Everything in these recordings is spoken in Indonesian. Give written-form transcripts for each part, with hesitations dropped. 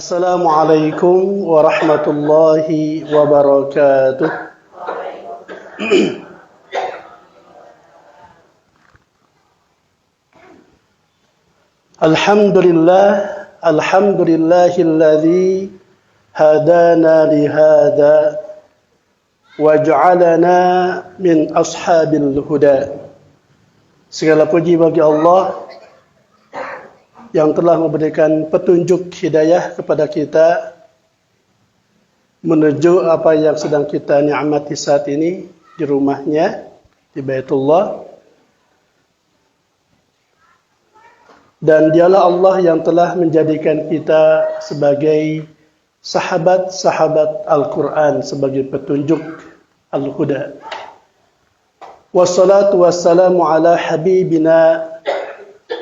Assalamualaikum warahmatullahi wabarakatuh. Alhamdulillahilladzi hadana lihada waj'alana min ashabil huda. Segala puji bagi Allah yang telah memberikan petunjuk hidayah kepada kita menuju apa yang sedang kita nikmati saat ini di rumahnya, di Baitullah. Dan dialah Allah yang telah menjadikan kita sebagai sahabat-sahabat Al-Quran, sebagai petunjuk Al-Huda. Wassalatu wassalamu ala habibina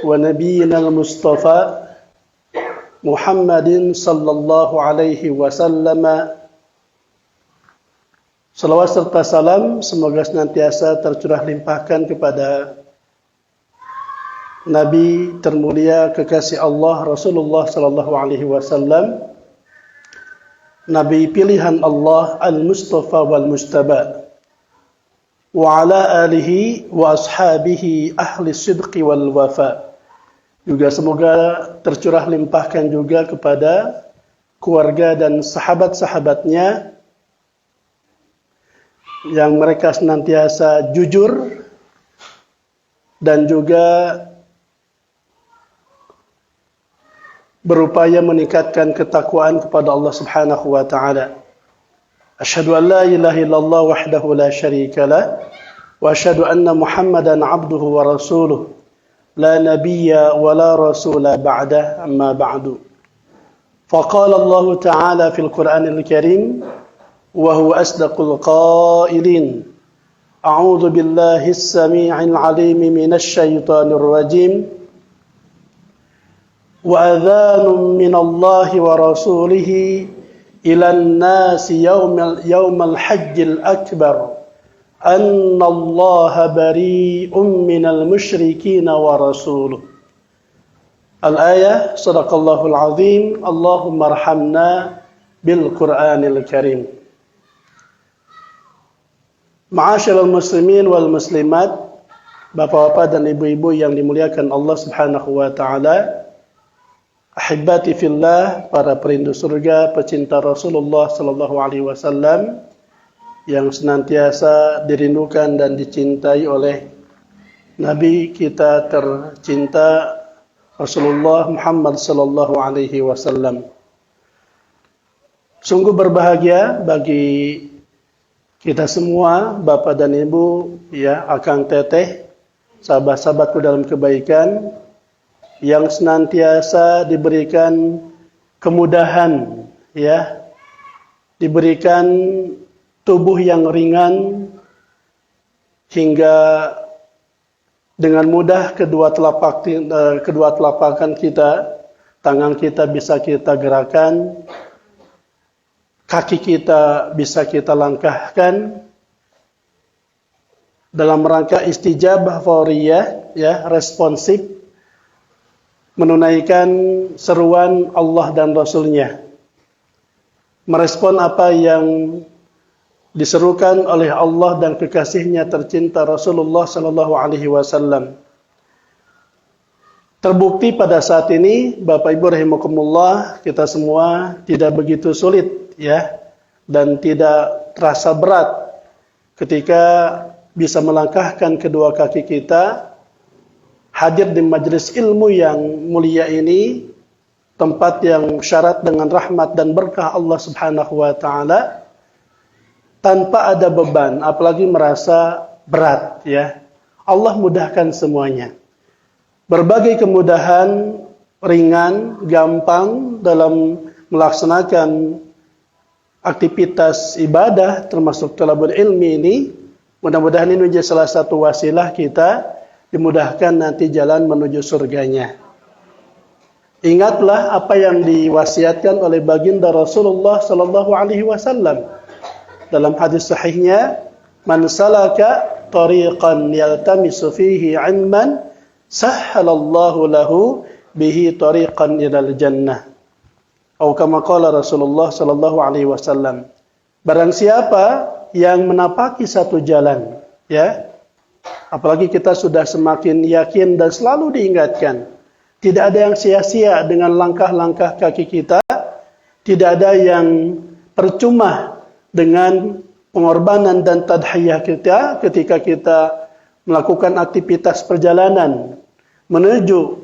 wa nabiyyina al-Mustafa Muhammadin sallallahu alaihi wasallam. Salawat serta salam semoga senantiasa tercurah limpahkan kepada Nabi termulia kekasih Allah Rasulullah sallallahu alaihi wasallam, Nabi pilihan Allah al-Mustafa wal Mujtaba, wa ala alihi wa ashabihi ahli sidqi wal wafa. Juga semoga tercurah limpahkan juga kepada keluarga dan sahabat-sahabatnya yang mereka senantiasa jujur dan juga berupaya meningkatkan ketakwaan kepada Allah Subhanahu wa taala. Asyhadu an la ilaha illallah wahdahu la syarika lah wa asyhadu anna Muhammadan abduhu wa rasuluh la nabiyya wa la rasula ba'dah, amma ba'du. Faqala Allah ta'ala fil Qur'anil Karim wa huwa asdaqul qailin. A'udzu billahi as-sami'il 'alim minasy syaithanir rajim. Wa adhanun minallahi wa rasulihi ila an-nasi yawmal hajjil akbar anna Allaha bari'un minal musyrikin wa rasuluh. Al-ayah, sadaqallahul azim. Allahumma arhamna bil Qur'anil Karim. Ma'asyiral muslimin wal muslimat, bapak-bapak dan ibu-ibu yang dimuliakan Allah Subhanahu wa taala, ahibati fillah, para perindu surga, pecinta Rasulullah sallallahu alaihi wasallam yang senantiasa dirindukan dan dicintai oleh Nabi kita tercinta Rasulullah Muhammad sallallahu alaihi wasallam. Sungguh berbahagia bagi kita semua, Bapak dan Ibu, ya, akang teteh, sahabat-sahabatku dalam kebaikan, yang senantiasa diberikan kemudahan, ya, diberikan tubuh yang ringan hingga dengan mudah kedua telapakan kita, tangan kita bisa kita gerakan, kaki kita bisa kita langkahkan dalam rangka istijabah fauriyah, ya, responsif, menunaikan seruan Allah dan Rasul-Nya, merespon apa yang diserukan oleh Allah dan kekasihnya tercinta Rasulullah sallallahu alaihi wasallam. Terbukti pada saat ini, Bapak Ibu rahimakumullah, kita semua tidak begitu sulit, ya, dan tidak terasa berat ketika bisa melangkahkan kedua kaki kita hadir di majelis ilmu yang mulia ini, tempat yang syarat dengan rahmat dan berkah Allah Subhanahu wa taala, tanpa ada beban, apalagi merasa berat, ya. Allah mudahkan semuanya. Berbagai kemudahan, ringan, gampang dalam melaksanakan aktivitas ibadah termasuk talabul ilmi ini. Mudah-mudahan ini menjadi salah satu wasilah kita dimudahkan nanti jalan menuju surganya. Ingatlah apa yang diwasiatkan oleh baginda Rasulullah sallallahu alaihi wasallam dalam hadis sahihnya, man salaka tariqan yaltamisu fihi 'ilman sahhalallahu lahu bihi tariqan ilal jannah. Atau kama qala Rasulullah sallallahu alaihi wasallam. Barang siapa yang menapaki satu jalan, ya. Apalagi kita sudah semakin yakin dan selalu diingatkan, tidak ada yang sia-sia dengan langkah-langkah kaki kita, tidak ada yang percuma dengan pengorbanan dan tadhiyah kita ketika kita melakukan aktivitas perjalanan menuju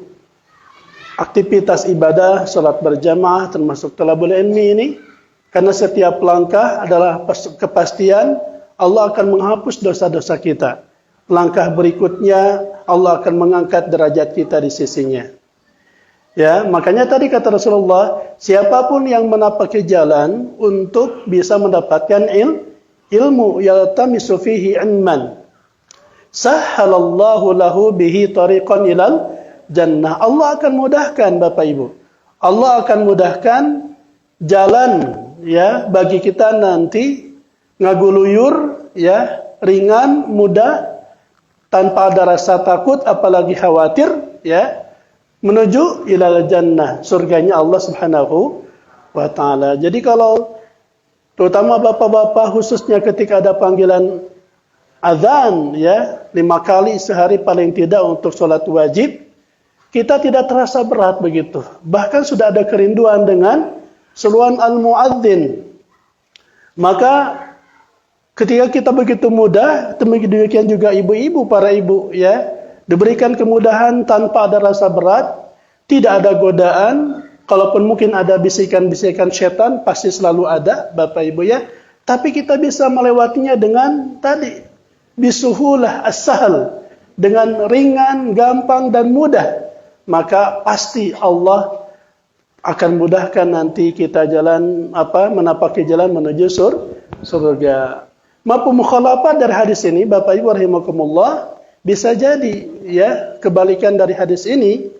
aktivitas ibadah, salat berjamaah termasuk talabul ilmi ini, karena setiap langkah adalah kepastian Allah akan menghapus dosa-dosa kita. Langkah berikutnya Allah akan mengangkat derajat kita di sisinya. Ya, makanya tadi kata Rasulullah, siapapun yang menapaki jalan untuk bisa mendapatkan ilmu yaltamisu fihi ilman, sahhalallahu lahu bihi tariqan ilal jannah. Allah akan mudahkan Bapak Ibu. Allah akan mudahkan jalan ya bagi kita nanti ngaguluyur ya, ringan, mudah, tanpa ada rasa takut apalagi khawatir ya, menuju ilal jannah, surganya Allah Subhanahu wa taala. Jadi kalau terutama bapak-bapak khususnya ketika ada panggilan azan ya 5 kali sehari paling tidak untuk sholat wajib, kita tidak terasa berat begitu. Bahkan sudah ada kerinduan dengan seruan al-muadzin. Maka ketika kita begitu mudah, demikian juga ibu-ibu, para ibu ya, diberikan kemudahan tanpa ada rasa berat, tidak ada godaan, kalaupun mungkin ada bisikan-bisikan setan, pasti selalu ada, Bapak Ibu ya, tapi kita bisa melewatinya dengan tadi, bisuhulah as-sahal, dengan ringan, gampang dan mudah, maka pasti Allah akan mudahkan nanti kita jalan menapaki jalan menuju surga. Mafhum mukhalafat dari hadis ini, Bapak Ibu rahimakumullah, bisa jadi ya kebalikan dari hadis ini.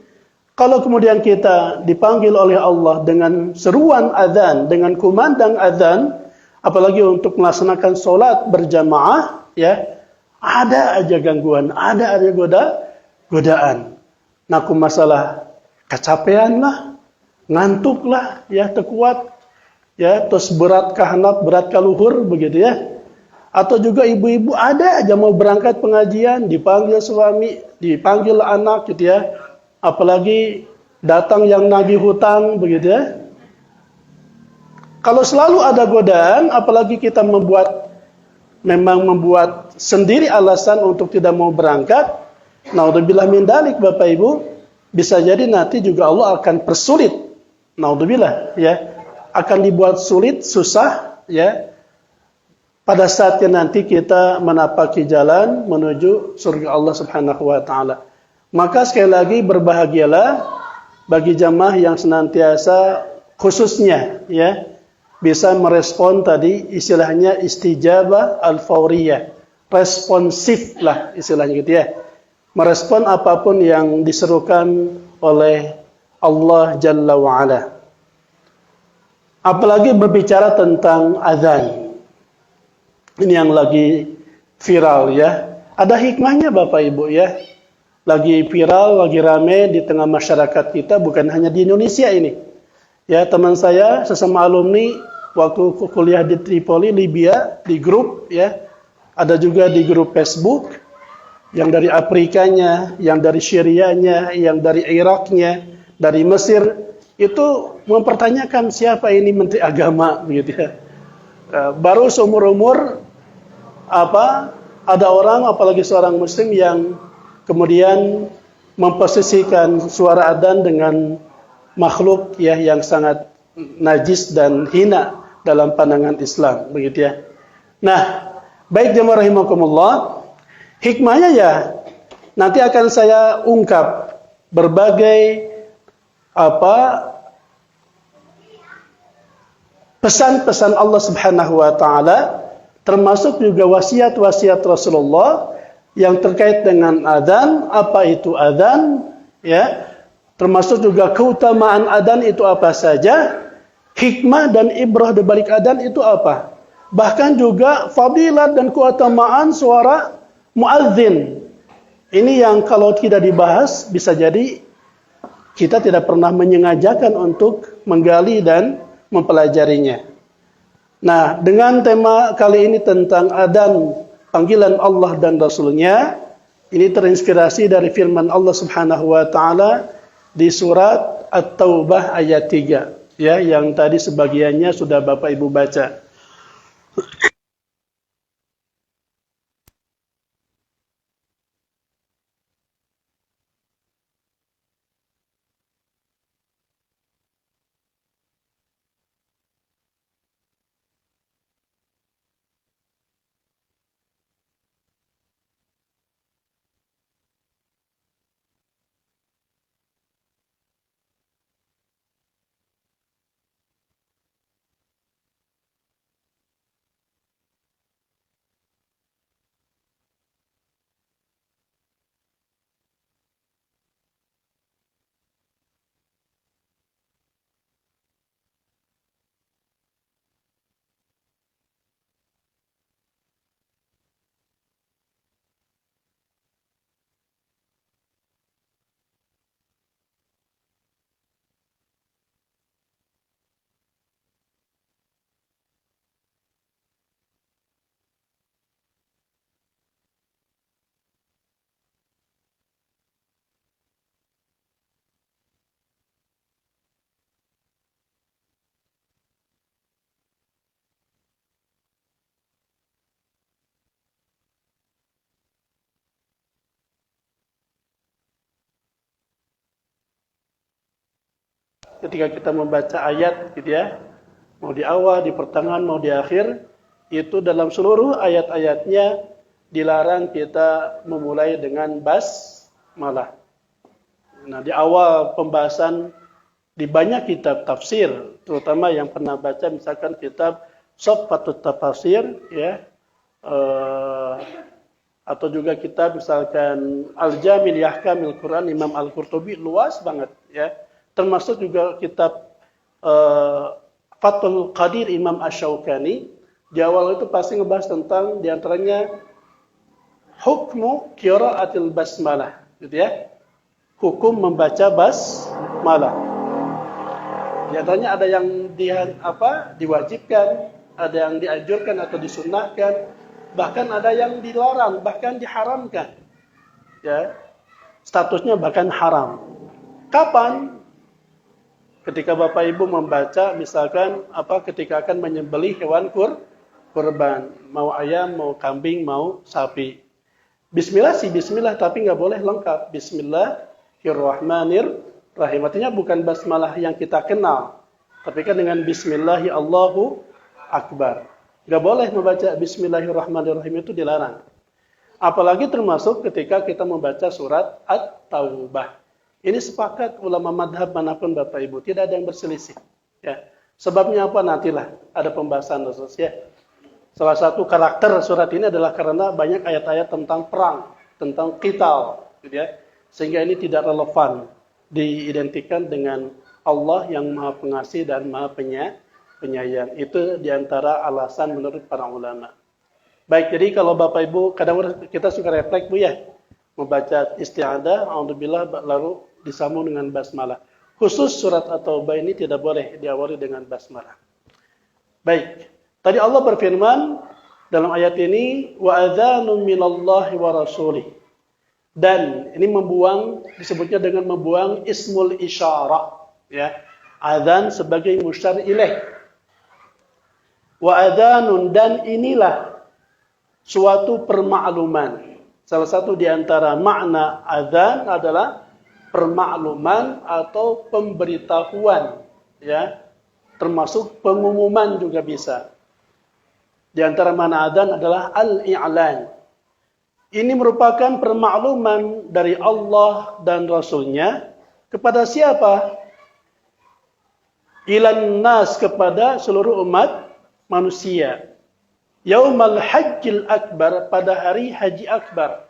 Kalau kemudian kita dipanggil oleh Allah dengan seruan azan, dengan kumandang azan, apalagi untuk melaksanakan sholat berjamaah, ya ada aja gangguan, ada aja godaan. Naku masalah kecapean lah, ngantuk lah, ya terkuat, ya terus berat kahanap, berat kaluhur begitu ya. Atau juga ibu-ibu ada aja mau berangkat pengajian, dipanggil suami, dipanggil anak gitu ya. Apalagi datang yang nagih hutang begitu ya. Kalau selalu ada godaan, apalagi kita membuat sendiri alasan untuk tidak mau berangkat, naudzubillah min dzalik Bapak Ibu, bisa jadi nanti juga Allah akan persulit. Naudzubillah ya, akan dibuat sulit, susah ya. Pada saatnya nanti kita menapaki jalan menuju surga Allah Subhanahu wa taala. Maka sekali lagi berbahagialah bagi jamaah yang senantiasa khususnya ya bisa merespon tadi istilahnya istijabah al-fauriyah. Responsif lah istilahnya gitu ya. Merespon apapun yang diserukan oleh Allah Jalla wa Ala. Apalagi berbicara tentang azan. Ini yang lagi viral ya. Ada hikmahnya Bapak Ibu ya. Lagi viral, lagi rame di tengah masyarakat kita, bukan hanya di Indonesia ini. Ya, teman saya sesama alumni waktu kuliah di Tripoli, Libya, di grup ya. Ada juga di grup Facebook yang dari Afrikanya, yang dari Syrianya, yang dari Iraknya, dari Mesir, itu mempertanyakan siapa ini menteri agama begitu ya. Baru seumur-umur ada orang, apalagi seorang muslim yang kemudian memposisikan suara adzan dengan makhluk ya yang sangat najis dan hina dalam pandangan Islam begitu ya. Nah, baik jemaah rahimakumullah, hikmahnya ya nanti akan saya ungkap berbagai pesan-pesan Allah Subhanahu wa taala, termasuk juga wasiat-wasiat Rasulullah yang terkait dengan adzan, apa itu adzan ya, termasuk juga keutamaan adzan itu apa saja, hikmah dan ibrah di balik adzan itu apa, bahkan juga fadilat dan keutamaan suara muadzin. Ini yang kalau tidak dibahas bisa jadi kita tidak pernah menyengajakan untuk menggali dan mempelajarinya. Nah, dengan tema kali ini tentang adzan panggilan Allah dan Rasulnya, ini terinspirasi dari firman Allah Subhanahu wa taala di surat At-Taubah ayat 3, ya, yang tadi sebagiannya sudah Bapak Ibu baca. Ketika kita membaca ayat gitu ya, mau di awal, di pertengahan, mau di akhir, itu dalam seluruh ayat-ayatnya dilarang kita memulai dengan basmalah. Nah, di awal pembahasan di banyak kitab tafsir, terutama yang pernah baca misalkan kitab Shaffatut Tafasir, ya, atau juga kitab misalkan Al-Jami' li Ahkamil Quran Imam Al-Qurtubi, luas banget, ya. Termasuk juga kitab Fathul Qadir Imam Asy-Syaukani. Di awal itu pasti ngebahas tentang diantaranya hukmu qiraatil basmalah, gitu ya. Hukum membaca basmalah. Di antaranya ada yang diwajibkan, ada yang dianjurkan atau disunnahkan, bahkan ada yang dilarang, bahkan diharamkan. Ya. Statusnya bahkan haram. Kapan? Ketika Bapak Ibu membaca misalkan ketika akan menyembelih hewan kurban, mau ayam, mau kambing, mau sapi. Bismillah sih bismillah, tapi nggak boleh lengkap. Bismillahirrahmanirrahim. Artinya bukan basmalah yang kita kenal, tapi kan dengan Bismillahi Allahu Akbar. Nggak boleh membaca Bismillahirrahmanirrahim, itu dilarang. Apalagi termasuk ketika kita membaca surat At-Taubah. Ini sepakat ulama madhab manapun Bapak Ibu, tidak ada yang berselisih. Ya. Sebabnya apa? Nantilah ada pembahasan khusus, ya. Salah satu karakter surat ini adalah karena banyak ayat-ayat tentang perang, tentang qital, gitu ya. Sehingga ini tidak relevan diidentikan dengan Allah yang Maha Pengasih dan Maha Penyayang. Itu diantara alasan menurut para ulama. Baik, jadi kalau Bapak Ibu, kadang kita suka refleks Bu ya, membaca isti'adah, a'udzubillah, lalu disambung dengan basmalah. Khusus surat At-Taubah ini tidak boleh diawali dengan basmalah. Baik, tadi Allah berfirman dalam ayat ini, wa adzanun minallahi wa rasulih. Dan ini disebutnya dengan membuang ismul isyarah, ya. Adzan sebagai musyar ilaih. Wa adzanun, dan inilah suatu permakluman. Salah satu di antara makna adzan adalah permakluman atau pemberitahuan, ya. Termasuk pengumuman juga bisa. Di antara makna adzan adalah al-i'lan. Ini merupakan permakluman dari Allah dan Rasul-Nya kepada siapa? Ilan nas, kepada seluruh umat manusia. Yaumal hajjil akbar, pada hari haji akbar.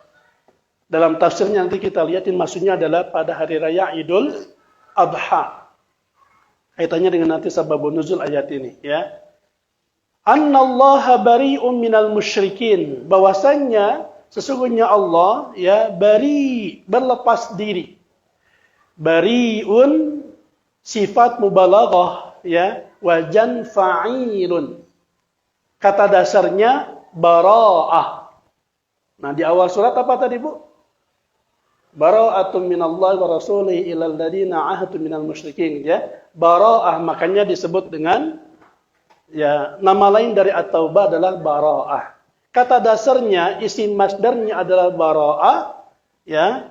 Dalam tafsirnya nanti kita lihatin, maksudnya adalah pada hari raya Idul Adha. Kaitannya dengan nanti sababun nuzul ayat ini, ya. Annallaha bari'un minal musyrikin, bahwasannya sesungguhnya Allah, ya, berlepas diri Bariun sifat mubalaghah, ya, wajan fa'ilun. Kata dasarnya bara'ah. Nah, di awal surat apa tadi, Bu? Bara'atun minallahi wa rasulihi ilal ladina ahadu minal musyrikin, ya. Bara'ah makanya disebut dengan, ya, nama lain dari at-taubah adalah bara'ah. Kata dasarnya, isim masdarnya adalah bara'ah, ya.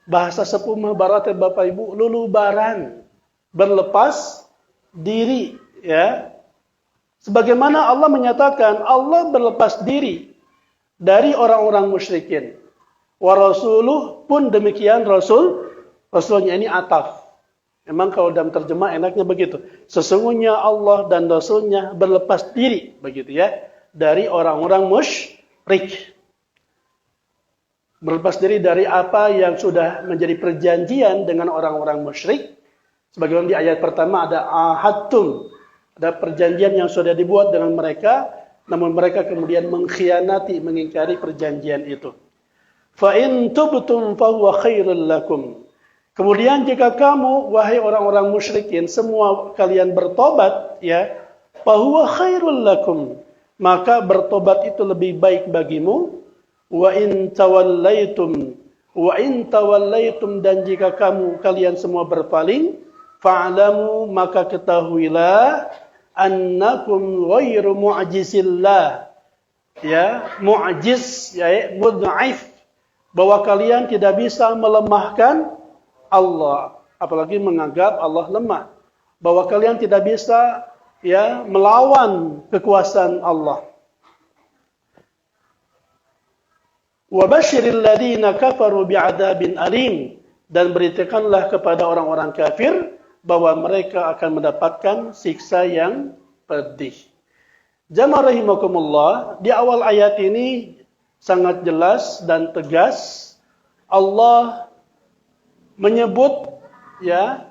Bahasa sepuh bara'ah Bapak Ibu, lulubaran, berlepas diri, ya. Sebagaimana Allah menyatakan, Allah berlepas diri dari orang-orang musyrikin. Wa rasuluh pun demikian rasulnya ini ataf. Memang kalau dalam terjemah enaknya begitu. Sesungguhnya Allah dan rasulnya berlepas diri, begitu ya, dari orang-orang musyrik. Berlepas diri dari apa yang sudah menjadi perjanjian dengan orang-orang musyrik. Sebagaimana di ayat pertama ada ahadtum, ada perjanjian yang sudah dibuat dengan mereka, namun mereka kemudian mengkhianati, mengingkari perjanjian itu. Fa in tubtum fa huwa khairul lakum. Kemudian jika kamu, wahai orang-orang musyrikin, semua kalian bertobat, ya, fa huwa khairul lakum, maka bertobat itu lebih baik bagimu. Wa in tawallaitum, dan jika kalian semua berpaling, fa'lamu, maka ketahuilah, annakum ghairu mu'jizillah, ya, mu'jiz, ya, mud'aif, bahwa kalian tidak bisa melemahkan Allah, apalagi menganggap Allah lemah, bahwa kalian tidak bisa, ya, melawan kekuasaan Allah. Wa basyiril ladzina kafaru bi'adzabin alim, dan beritakanlah kepada orang-orang kafir bahwa mereka akan mendapatkan siksa yang pedih. Jamaah rahimakumullah, di awal ayat ini sangat jelas dan tegas Allah menyebut, ya,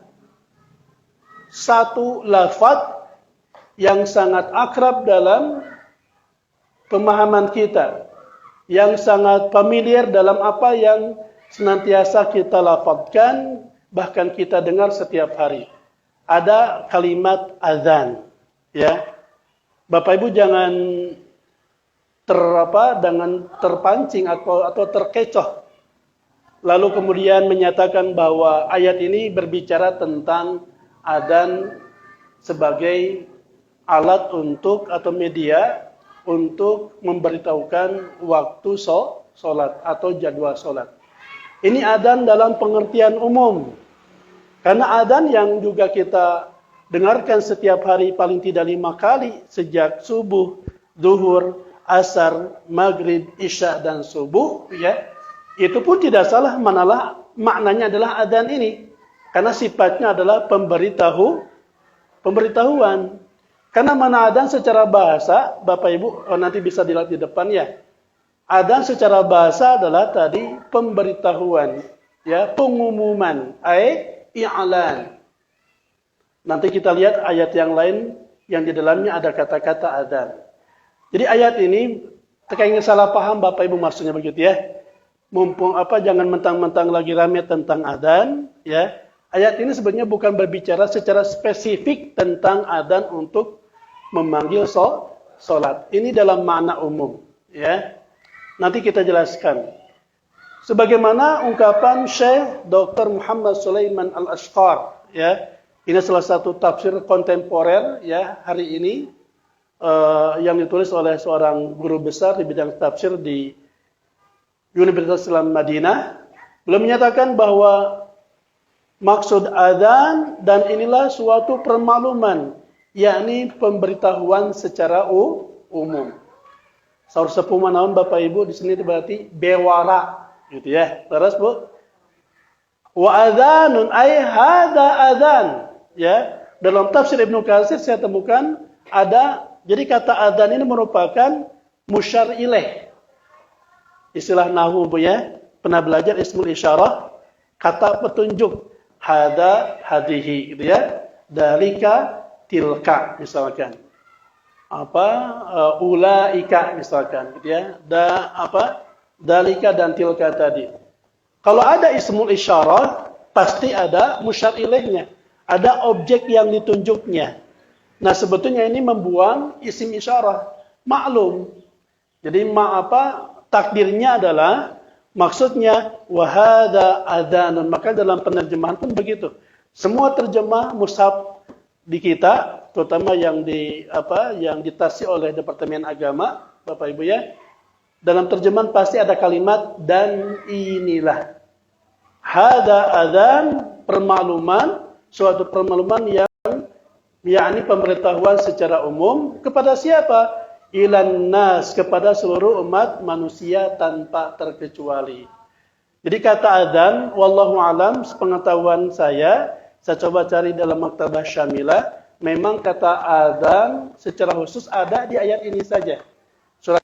satu lafaz yang sangat akrab dalam pemahaman kita, yang sangat familiar dalam apa yang senantiasa kita lafadzkan, bahkan kita dengar setiap hari. Ada kalimat azan, ya. Bapak Ibu jangan dengan terpancing atau terkecoh, lalu kemudian menyatakan bahwa ayat ini berbicara tentang adzan sebagai alat untuk atau media untuk memberitahukan waktu sholat atau jadwal sholat. Ini adzan dalam pengertian umum, karena adzan yang juga kita dengarkan setiap hari paling tidak 5 kali sejak subuh, zuhur, asar, maghrib, isya, dan subuh, ya, itu pun tidak salah, manalah maknanya adalah adzan ini, karena sifatnya adalah pemberitahuan. Karena mana adzan secara bahasa, Bapak Ibu nanti bisa dilihat di depan, ya. Adzan secara bahasa adalah tadi pemberitahuan, ya, pengumuman, i'lan. Nanti kita lihat ayat yang lain yang di dalamnya ada kata-kata adzan. Jadi ayat ini kayaknya salah paham Bapak Ibu maksudnya begitu, ya. Mumpung jangan mentang-mentang lagi rame tentang adzan, ya. Ayat ini sebenarnya bukan berbicara secara spesifik tentang adzan untuk memanggil sholat. Ini dalam makna umum, ya. Nanti kita jelaskan. Sebagaimana ungkapan Syekh Dr. Muhammad Sulaiman Al-Ashqar, ya. Ini salah satu tafsir kontemporer, ya, hari ini yang ditulis oleh seorang guru besar di bidang tafsir di Universitas Islam Madinah. Beliau menyatakan bahwa maksud adzan dan inilah suatu permakluman, yakni pemberitahuan secara umum. Saur sepuh manaon Bapak Ibu di sini berarti bewara, gitu ya. Terus Bu, wa adzanun ay hada adzan, ya. Dalam tafsir Ibnu Katsir saya temukan ada, jadi kata adzan ini merupakan musyar ilaih. Istilah nahwu, Bu, ya. Pernah belajar ismul isyarah, kata petunjuk. Hada, hadihi, gitu ya. Dalika, tilka, misalkan. Ulaika, misalkan, gitu ya. Dalika dan tilka tadi. Kalau ada ismul isyarah, pasti ada musyar ilaihnya, ada objek yang ditunjuknya. Nah, sebetulnya ini membuang isim isyarah, maklum. Jadi takdirnya adalah maksudnya wahada adzanun. Maka dalam penerjemahan pun begitu. Semua terjemah mushaf di kita, terutama yang ditafsir oleh Departemen Agama, Bapak Ibu ya. Dalam terjemahan pasti ada kalimat dan inilah. Hada adzan, permakluman, suatu permakluman yang yakni pemberitahuan secara umum kepada siapa? Ilan nas, kepada seluruh umat manusia tanpa terkecuali. Jadi kata adzan, wallahu alam, sepengetahuan saya coba cari dalam Maktabah Syamilah, memang kata adzan secara khusus ada di ayat ini saja. Surat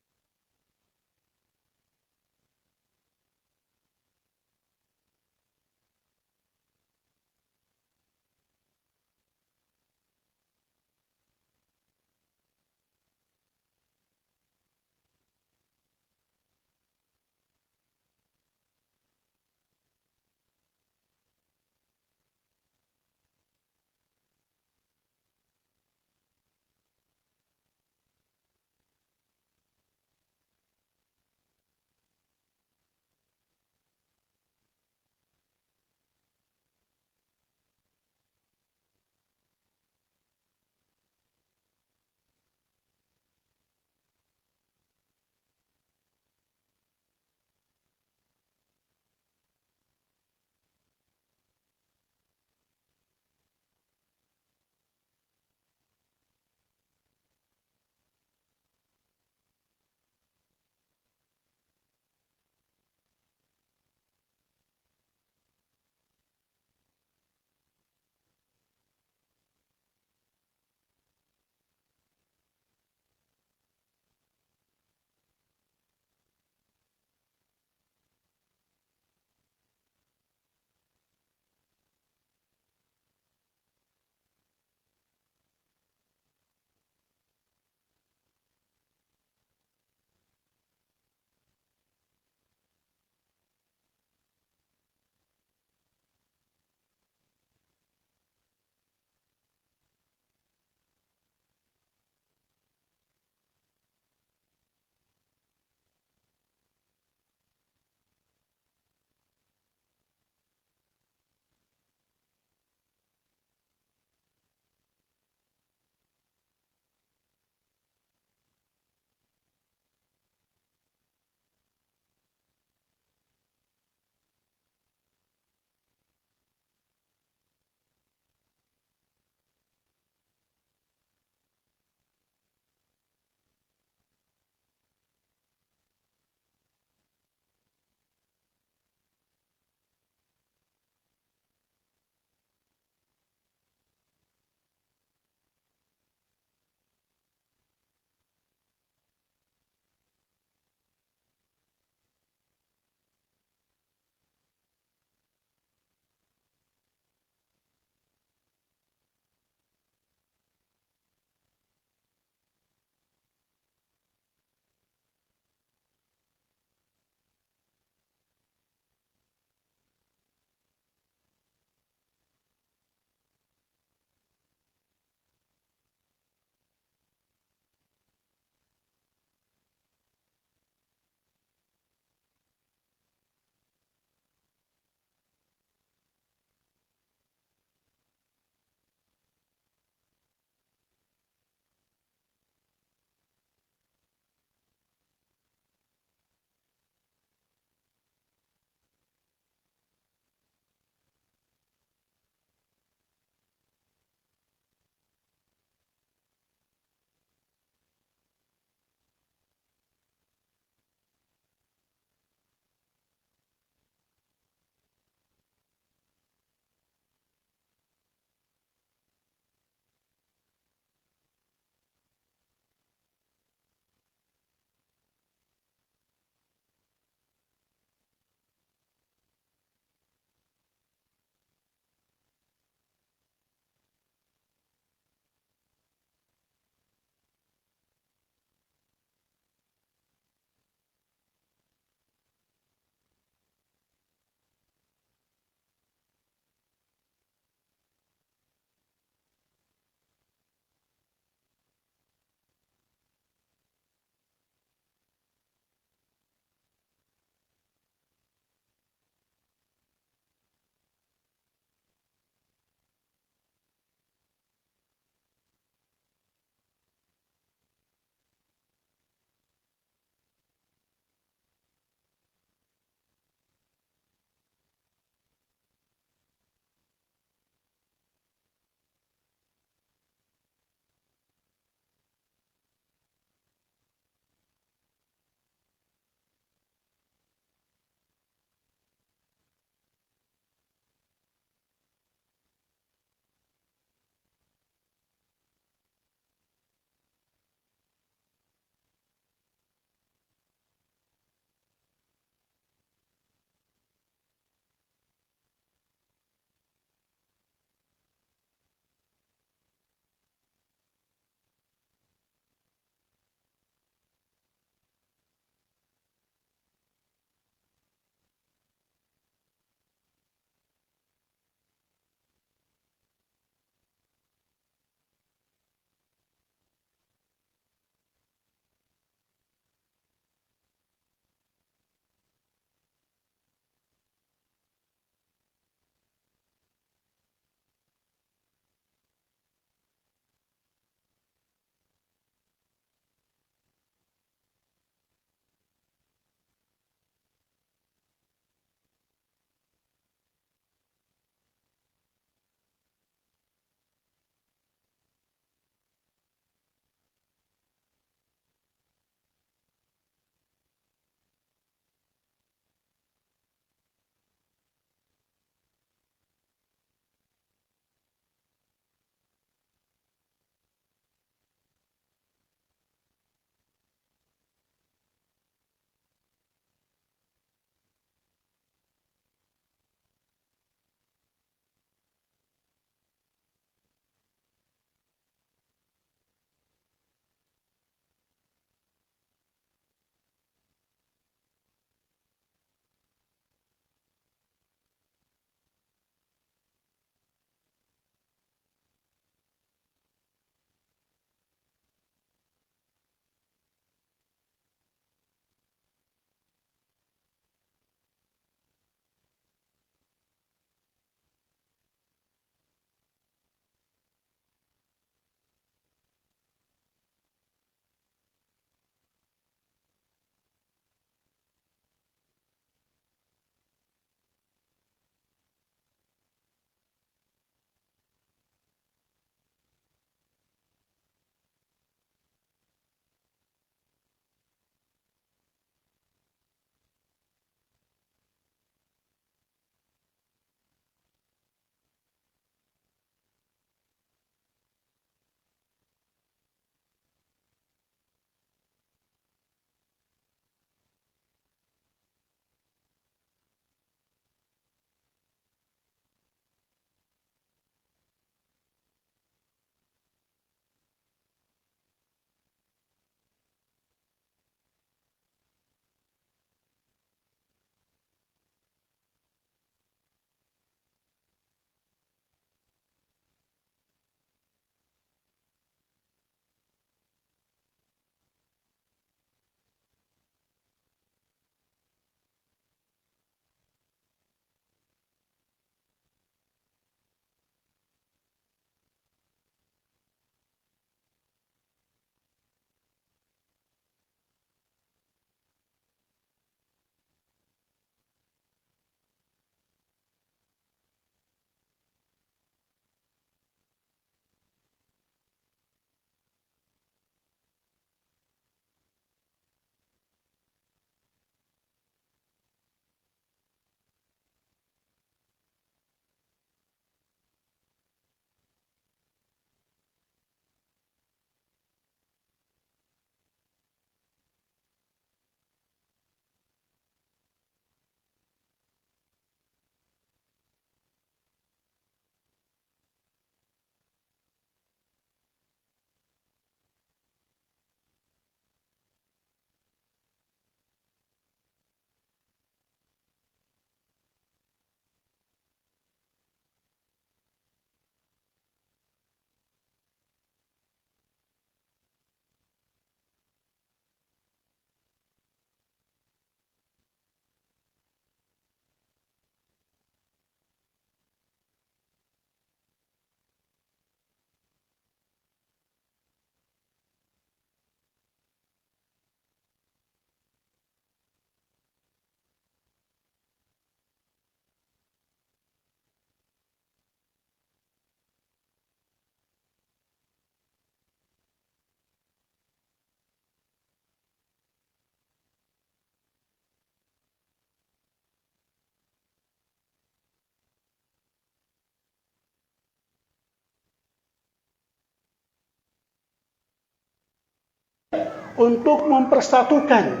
untuk mempersatukan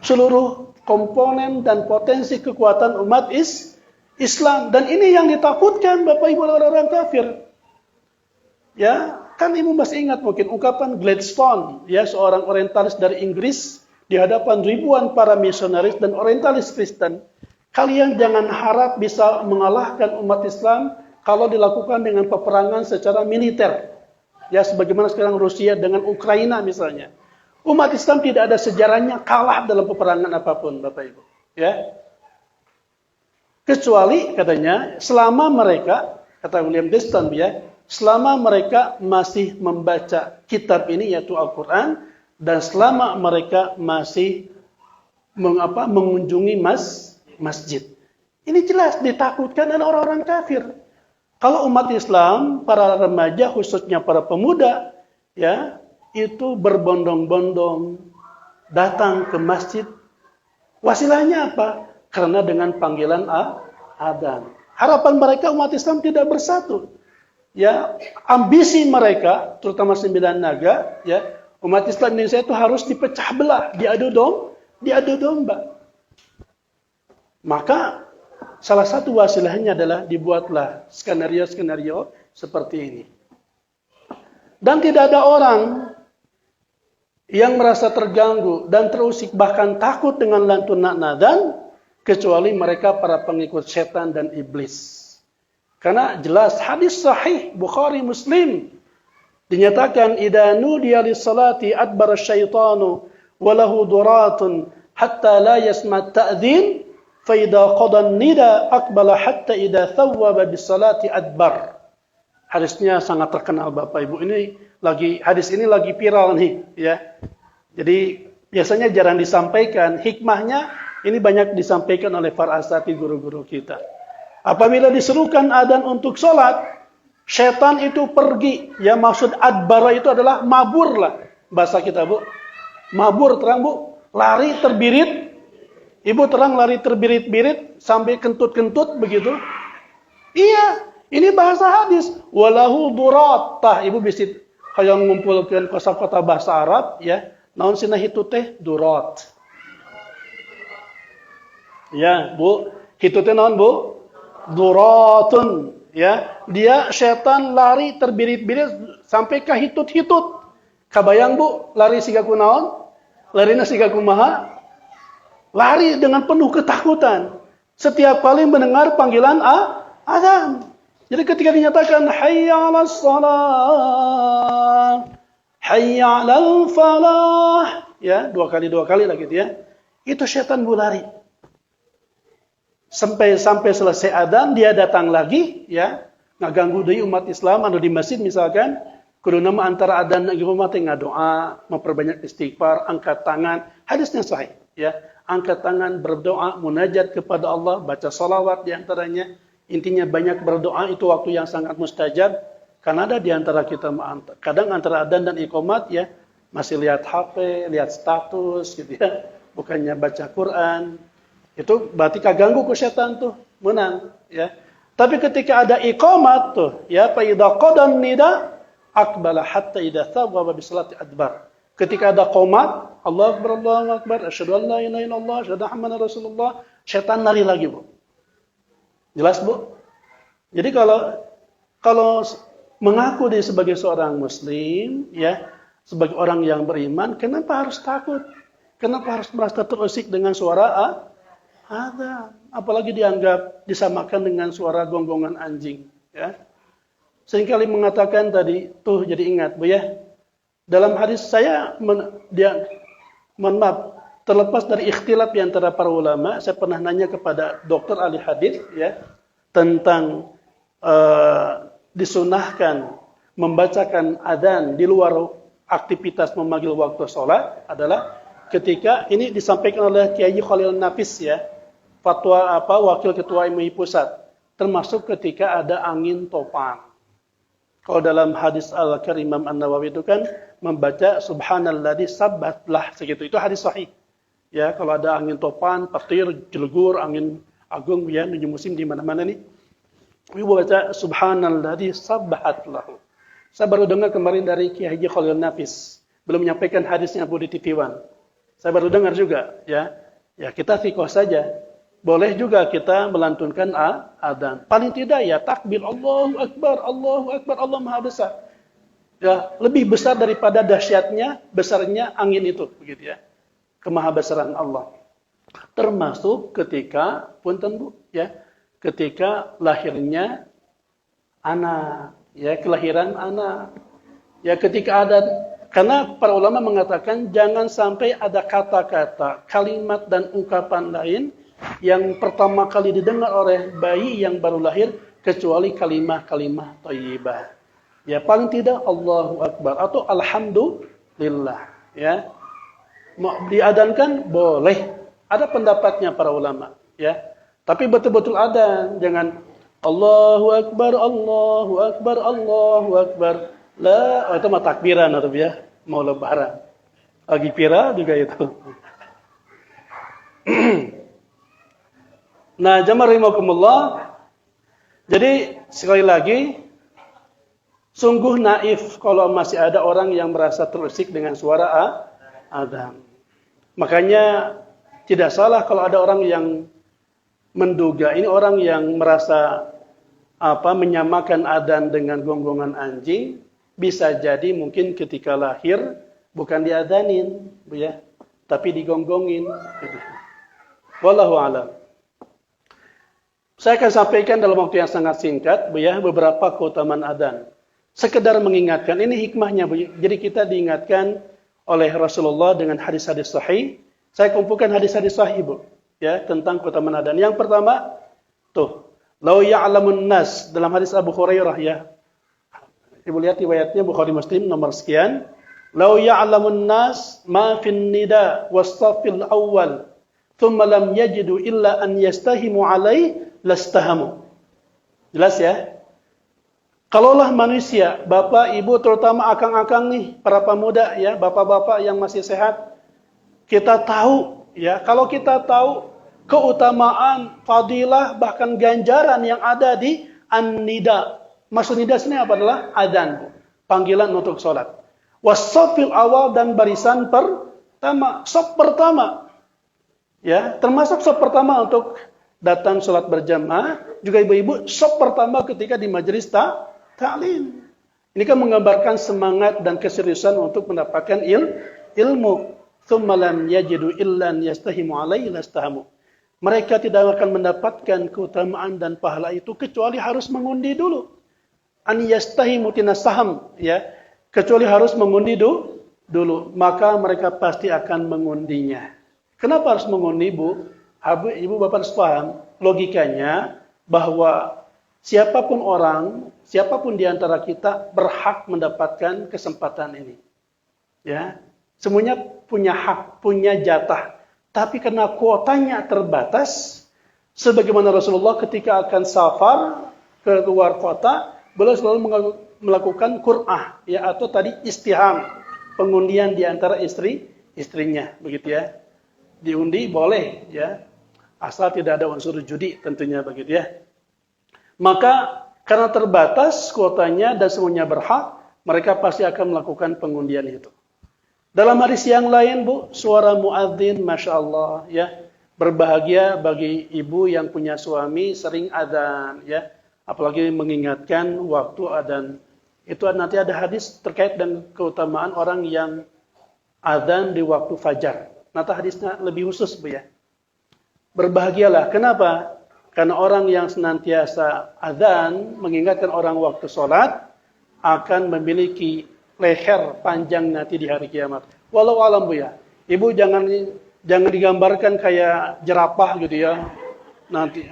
seluruh komponen dan potensi kekuatan umat Islam. Dan ini yang ditakutkan Bapak Ibu orang-orang kafir. Ya, kan Ibu masih ingat mungkin ungkapan Gladstone, ya, seorang orientalis dari Inggris di hadapan ribuan para misionaris dan orientalis Kristen. Kalian jangan harap bisa mengalahkan umat Islam kalau dilakukan dengan peperangan secara militer. Ya, sebagaimana sekarang Rusia dengan Ukraina misalnya. Umat Islam tidak ada sejarahnya kalah dalam peperangan apapun, Bapak Ibu. Ya. Kecuali katanya selama mereka, kata William Gladstone ya, selama mereka masih membaca kitab ini yaitu Al-Quran, dan selama mereka masih mengunjungi masjid. Ini jelas ditakutkan oleh orang-orang kafir. Kalau umat Islam, para remaja khususnya para pemuda, ya, itu berbondong-bondong datang ke masjid. Wasilahnya apa? Karena dengan panggilan adzan. Harapan mereka umat Islam tidak bersatu. Ya, ambisi mereka, terutama 9 naga, ya, umat Islam Indonesia itu harus dipecah belah, diadu domba. Maka salah satu wasilahnya adalah dibuatlah skenario-skenario seperti ini. Dan tidak ada orang yang merasa terganggu dan terusik bahkan takut dengan lantunan adzan kecuali mereka para pengikut setan dan iblis. Karena jelas hadis sahih Bukhari Muslim dinyatakan idza nudiya lis-salati adbara asyaitanu wa lahu duratun hatta la yasma' ta'dzin fa idza qada an-nida aqbala hatta idza thawwaba bis-salati adbar. Hadisnya sangat terkenal Bapak Ibu. Hadis ini lagi viral nih, ya. Jadi biasanya jarang disampaikan. Hikmahnya ini banyak disampaikan oleh para asatidz guru-guru kita. Apabila diserukan adzan untuk sholat, setan itu pergi. Ya, maksud adbara itu adalah mabur lah bahasa kita, Bu. Mabur terang, Bu. Lari terbirit. Ibu terang lari terbirit-birit sampai kentut-kentut begitu. Iya. Ini bahasa hadis. Walahu durat. Tah, Ibu bisa kalau mengumpulkan kosakata bahasa Arab, ya. Naon sina hitu teh durat. Ya, Bu. Hitu teh naon, Bu? Duratun. Ya. Dia setan lari terbirit-birit sampai ke hitut-hitut. Kabayang, Bu, lari siga kunaon? Larina siga kumaha? Lari dengan penuh ketakutan. Setiap kali mendengar panggilan adzan. Jadi ketika dinyatakan hayya 'alas shalah, hayya 'alal falah, ya, dua kali lagi dia. Itu setan lari. Sampai selesai adzan dia datang lagi, ya, ngaganggu deui umat Islam anu di masjid misalkan, kudu nama antara adzan jeung umat teh ngadoa, memperbanyak istighfar, angkat tangan, hadisnya sahih, ya. Angkat tangan, berdoa, munajat kepada Allah, baca salawat di antaranya. Intinya banyak berdoa, itu waktu yang sangat mustajab. Karena ada di antara kita kadang antara adzan dan iqamat, ya, masih lihat HP, lihat status gitu, ya. Bukannya baca Quran. Itu berarti kaganggu ku setan tuh, menang, ya. Tapi ketika ada iqamat tuh, ya, fa idza qadan nida aqbala hatta idza thawaba bi salati adbar. Ketika ada qomat, Allahu akbar, Allahu akbar, asyhadu an la ilaha illallah, asyhadu anna muhammadar rasulullah, setan lari lagi, Bu. Jelas, Bu? Jadi kalau mengaku dia sebagai seorang muslim, ya, sebagai orang yang beriman, kenapa harus takut? Kenapa harus merasa terusik dengan suara adzan? Apalagi dianggap disamakan dengan suara gonggongan anjing, ya. Seringkali mengatakan tadi, tuh jadi ingat, Bu, ya. Dalam hadis saya terlepas dari ikhtilaf di antara para ulama, saya pernah nanya kepada dokter ahli hadis, ya, tentang disunahkan membacakan adzan di luar aktivitas memanggil waktu sholat adalah ketika ini disampaikan oleh Kiai Khalil Nafis, ya, fatwa wakil ketua MUI pusat, termasuk ketika ada angin topan. Kalau dalam hadis Al-Karim Imam An-Nawawi itu kan membaca subhanalladzi sabbatlah segitu. Itu hadis sahih. Ya, kalau ada angin topan, petir, jelegur, angin agung, ya, menuju musim di mana-mana nih. Ibu baca subhanalladzi sabbahat lahu. Saya baru dengar kemarin dari Kiai Haji Khalil Nafis. belum menyampaikan hadisnya Bu di TV One. Saya baru dengar juga, ya. Ya kita thiqah saja. Boleh juga kita melantunkan adzan. Paling tidak ya takbir Allahu Akbar, Allah Maha Besar. Ya, lebih besar daripada dahsyatnya, besarnya angin itu, begitu ya. Kemahabesaran Allah. Termasuk ketika punten Bu, ya. Ketika lahirnya anak, ya, kelahiran anak. Ya, ketika ada, karena para ulama mengatakan jangan sampai ada kata-kata, kalimat dan ungkapan lain yang pertama kali didengar oleh bayi yang baru lahir kecuali kalimah-kalimah thayyibah. Ya, paling tidak Allahu Akbar atau Alhamdulillah, ya. Mau diadankan boleh. Ada pendapatnya para ulama, ya. Tapi betul-betul adzan, jangan Allahu Akbar, Allahu Akbar, Allahu Akbar. La, itu mah takbiran atau ya, mau lebaran. Lagi pira juga itu. Nah, jamaah rahimakumullah. Jadi sekali lagi, sungguh naif kalau masih ada orang yang merasa terusik dengan suara adzan. Makanya tidak salah kalau ada orang yang menduga ini orang yang merasa menyamakan adzan dengan gonggongan anjing, bisa jadi mungkin ketika lahir bukan diadzanin, Bu ya, tapi digonggongin. Wallahu a'lam. Saya akan sampaikan dalam waktu yang sangat singkat, Bu ya, beberapa keutamaan adzan. Sekedar mengingatkan, ini hikmahnya, Bu. Jadi kita diingatkan oleh Rasulullah dengan hadis-hadis sahih. Saya kumpulkan hadis-hadis sahih, Bu, ya, tentang keutamaan adzan. Yang pertama, tuh, lau ya'lamun nas, dalam hadis Abu Hurairah, ya. Ibu lihat riwayatnya Bukhari Muslim nomor sekian. Lau ya'lamun nas ma fin nida was-saffil awwal, thumma lam yajidu illa an yastahimu alai lastahamu. Jelas ya? Kalaulah manusia, bapak, ibu, terutama akang-akang nih, para pemuda ya, bapak-bapak yang masih sehat, kita tahu ya, kalau kita tahu keutamaan, fadilah, bahkan ganjaran yang ada di an-nida. Maksud nida sini apa adalah adzan, panggilan untuk sholat. Was-saffil awal dan barisan pertama, shaf pertama. Ya, termasuk shaf pertama untuk datang sholat berjamaah, juga ibu-ibu shaf pertama ketika di majelis ta'lim. Ini kan menggambarkan semangat dan keseriusan untuk mendapatkan ilmu. Tsumma lam yajidu illa an yastahimu alaihi lastahamu. Mereka tidak akan mendapatkan keutamaan dan pahala itu kecuali harus mengundi dulu. An yastahimu tinasaham, ya. Kecuali harus mengundi dulu, maka mereka pasti akan mengundinya. Kenapa harus mengundi, Bu? Ibu Bapak harus paham logikanya bahwa siapapun orang, siapapun di antara kita berhak mendapatkan kesempatan ini. Ya, semuanya punya hak, punya jatah. Tapi karena kuotanya terbatas, sebagaimana Rasulullah ketika akan safar ke luar kota, beliau selalu melakukan qur'ah, ya, atau tadi istiham, pengundian di antara istrinya, begitu ya. Diundi boleh, ya, asal tidak ada unsur judi tentunya, begitu ya. Maka karena terbatas kuotanya dan semuanya berhak, mereka pasti akan melakukan pengundian itu. Dalam hadis yang lain, Bu, suara muadzin, masya Allah, ya, berbahagia bagi ibu yang punya suami sering adzan, ya, apalagi mengingatkan waktu adzan. Itu nanti ada hadis terkait dengan keutamaan orang yang adzan di waktu fajar. Nanti hadisnya lebih khusus, Bu ya. Berbahagialah. Kenapa? Karena orang yang senantiasa adzan mengingatkan orang waktu sholat akan memiliki leher panjang nanti di hari kiamat. Walau alam, Bu ya. Ibu jangan digambarkan kayak jerapah gitu ya. Nanti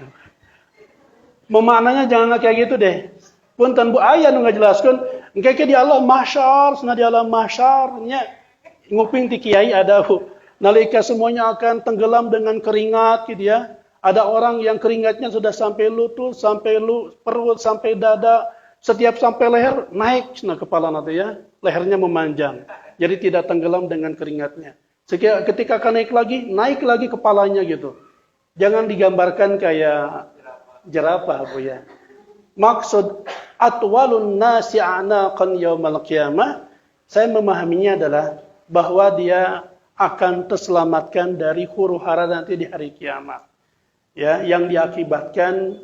memaknanya jangan kayak gitu deh. Punten Bu ayah nu ngajelaskeun engke di Allah mahsyar, sana di alam mahsyarnya nguping ti kiai ada, Bu. Nalika semuanya akan tenggelam dengan keringat gitu ya. Ada orang yang keringatnya sudah sampai lutut, sampai perut, sampai dada, setiap sampai leher naik nah kepala nanti ya. Lehernya memanjang. Jadi tidak tenggelam dengan keringatnya. Ketika akan naik lagi kepalanya gitu. Jangan digambarkan kayak jerapah, Bu ya. Maksud atwalun nasi a'naqan yaumal qiyamah, saya memahaminya adalah bahwa dia akan terselamatkan dari huru-hara nanti di hari kiamat. Ya, yang diakibatkan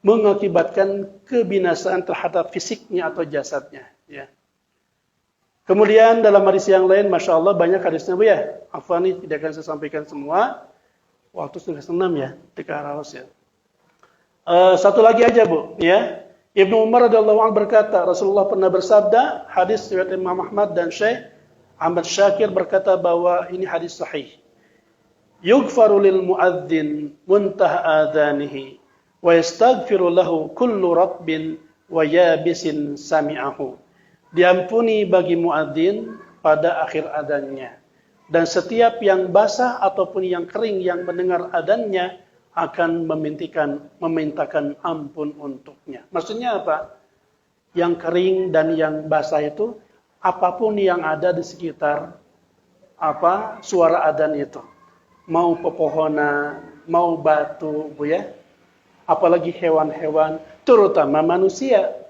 mengakibatkan kebinasaan terhadap fisiknya atau jasadnya, ya. Kemudian dalam hadis yang lain, Masya Allah banyak hadisnya Bu ya. Afwan ini tidak akan saya sampaikan semua. Waktu sudah 6 ya, 3 raus ya. Satu lagi aja Bu, ya. Ibnu Umar radhiyallahu anhu berkata, Rasulullah pernah bersabda, hadis riwayat Imam Ahmad dan Syekh Ahmad Syakir berkata bahwa ini hadis sahih. Yughfaru lil muadzin muntaha adanihi wa yastaghfiru lahu kullu rabbin wa yabisin sami'ahu. Diampuni bagi muadzin pada akhir adanya, dan setiap yang basah ataupun yang kering yang mendengar adanya akan memintakan ampun untuknya. Maksudnya apa? Yang kering dan yang basah itu apapun yang ada di sekitar suara adzan itu. Mau pepohonan, mau batu, Bu ya. Apalagi hewan-hewan, terutama manusia.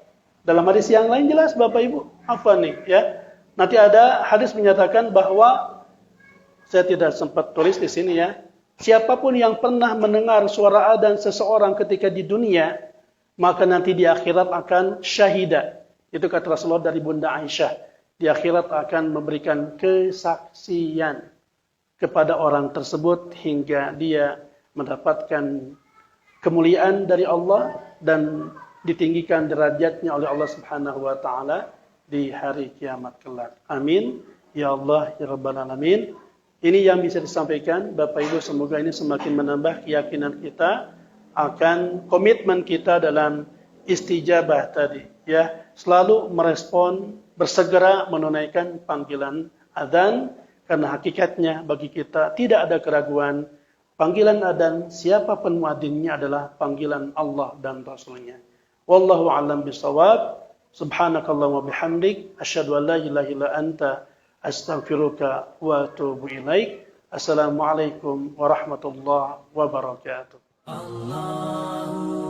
Dalam hadis yang lain jelas Bapak Ibu, apa nih ya? Nanti ada hadis menyatakan bahwa saya tidak sempat tulis di sini ya. Siapapun yang pernah mendengar suara adzan seseorang ketika di dunia, maka nanti di akhirat akan syahida. Itu kata Rasulullah dari Bunda Aisyah. Di akhirat akan memberikan kesaksian kepada orang tersebut hingga dia mendapatkan kemuliaan dari Allah dan ditinggikan derajatnya oleh Allah Subhanahu wa taala di hari kiamat kelak. Amin. Ya Allah, ya Rabbal Alamin. Ini yang bisa disampaikan Bapak Ibu, semoga ini semakin menambah keyakinan kita akan komitmen kita dalam istijabah tadi, ya. Selalu merespon, bersegera menunaikan panggilan adzan, karena hakikatnya bagi kita tidak ada keraguan, panggilan adzan siapapun muadzinnya adalah panggilan Allah dan Rasulnya. Wallahu a'lam bishawab. Subhanakallahumma bihamdik, asyhadu an la ilaha illa anta, astaghfiruka wa atubu ilaik. Assalamualaikum warahmatullahi wabarakatuh. Allah